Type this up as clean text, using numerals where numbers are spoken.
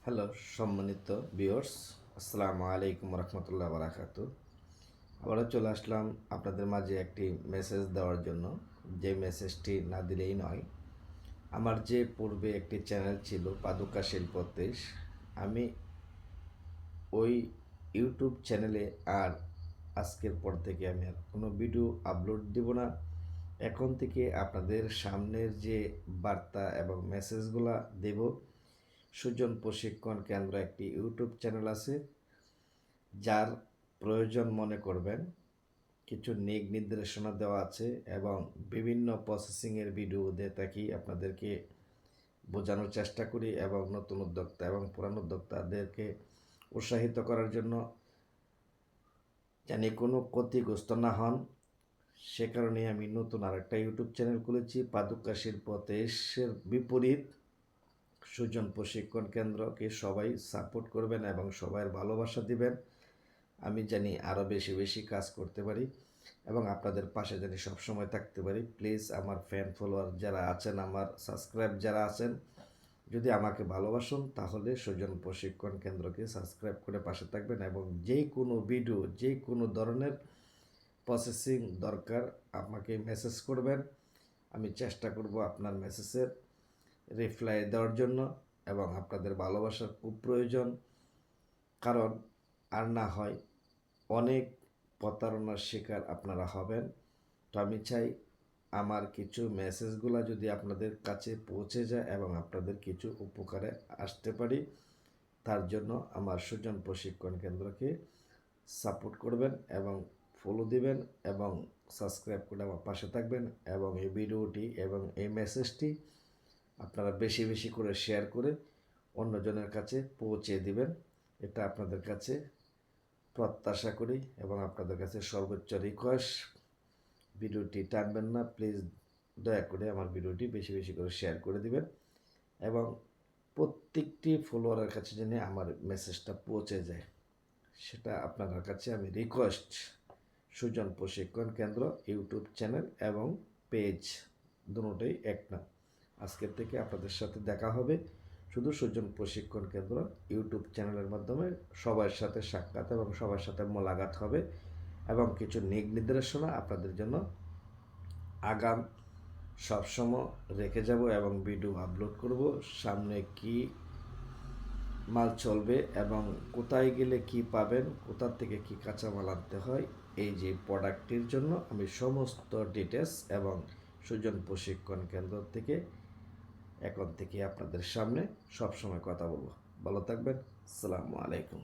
Hello সম্মানিত viewers, আসসালামু আলাইকুম রহমতুল্লাহ বারাকাতু। আবারও চলে আসলাম আপনাদের মাঝে একটি মেসেজ দেওয়ার জন্য। যে মেসেজটি না দিলেই নয়। আমার যে পূর্বে একটি চ্যানেল ছিল পাদুকা শিল্পদেশ, আমি ওই ইউটিউব চ্যানেলে আর আজকের পর থেকে আমি আর কোনো ভিডিও আপলোড দেব না। এখন থেকে আপনাদের সামনের যে বার্তা এবং মেসেজগুলো দেব, সুজন প্রশিক্ষণ কেন্দ্র একটি ইউটিউব চ্যানেল আছে, যার প্রয়োজন মনে করবেন। কিছু নির্দেশনা দেওয়া আছে এবং বিভিন্ন প্রসেসিংয়ের ভিডিও দিয়ে থাকি, আপনাদেরকে বোঝানোর চেষ্টা করি এবং নতুন উদ্যোক্তা এবং পুরানো উদ্যোক্তাদেরকে উৎসাহিত করার জন্য, জানি কোনো ক্ষতিগ্রস্ত না হন। সে কারণে আমি নতুন আরেকটা ইউটিউব চ্যানেল খুলেছি, পাদুকা শিল্প দেশের বিপরীত সুজন প্রশিক্ষণ কেন্দ্রকে সবাই সাপোর্ট করবেন এবং সবাই ভালোবাসা দিবেন। আমি জানি আরও বেশি বেশি কাজ করতে পারি এবং আপনাদের পাশে জানি সবসময় থাকতে পারি। প্লিজ আমার ফ্যান ফলোয়ার যারা আছেন, আমার সাবস্ক্রাইব যারা আছেন, যদি আমাকে ভালোবাসুন তাহলে সুজন প্রশিক্ষণ কেন্দ্রকে সাবস্ক্রাইব করে পাশে থাকবেন এবং যে কোনো ভিডিও, যে কোনো ধরনের প্রসেসিং দরকার আমাকে মেসেজ করবেন। আমি চেষ্টা করব আপনার মেসেজের রিপ্লাই দেওয়ার জন্য এবং আপনাদের ভালোবাসার খুব প্রয়োজন। কারণ আর না হয় অনেক প্রতারণার শিকার আপনারা হবেন। তো আমি চাই আমার কিছু মেসেজগুলো যদি আপনাদের কাছে পৌঁছে যায় এবং আপনাদের কিছু উপকারে আসতে পারি, তার জন্য আমার সুজন প্রশিক্ষণ কেন্দ্রকে সাপোর্ট করবেন এবং ফলো দিবেন এবং সাবস্ক্রাইব করে আমার পাশে থাকবেন এবং এই ভিডিওটি এবং এই মেসেজটি আপনারা বেশি বেশি করে শেয়ার করে অন্যজনের কাছে পৌঁছে দিবেন। এটা আপনাদের কাছে প্রত্যাশা করি এবং আপনাদের কাছে সর্বোচ্চ রিকোয়েস্ট, ভিডিওটি টানবেন না প্লিজ, দয়া করে আমার ভিডিওটি বেশি বেশি করে শেয়ার করে দিবেন এবং প্রত্যেকটি ফলোয়ারের কাছে যেন আমার মেসেজটা পৌঁছে যায়, সেটা আপনাদের কাছে আমি রিকোয়েস্ট। সুজন প্রশিক্ষণ কেন্দ্র ইউটিউব চ্যানেল এবং পেজ দুটোই এক না। আজকের থেকে আপনাদের সাথে দেখা হবে শুধু সুজন প্রশিক্ষণ কেন্দ্র ইউটিউব চ্যানেলের মাধ্যমে। সবার সাথে সাক্ষাৎ এবং সবার সাথে মোলাকাত হবে এবং কিছু নির্দেশনা আপনাদের জন্য আগাম সবসময় রেখে যাব এবং ভিডিও আপলোড করব। সামনে কি মাল চলবে এবং কোথায় গেলে কি পাবেন, কোথা থেকে কি কাঁচামাল আনতে হয়, এই যে প্রোডাক্টটির জন্য আমি সমস্ত ডিটেলস এবং সুজন প্রশিক্ষণ কেন্দ্র থেকে এখন থেকে আপনাদের সামনে সবসময় কথা বলবো। ভালো থাকবেন। আসসালামু আলাইকুম।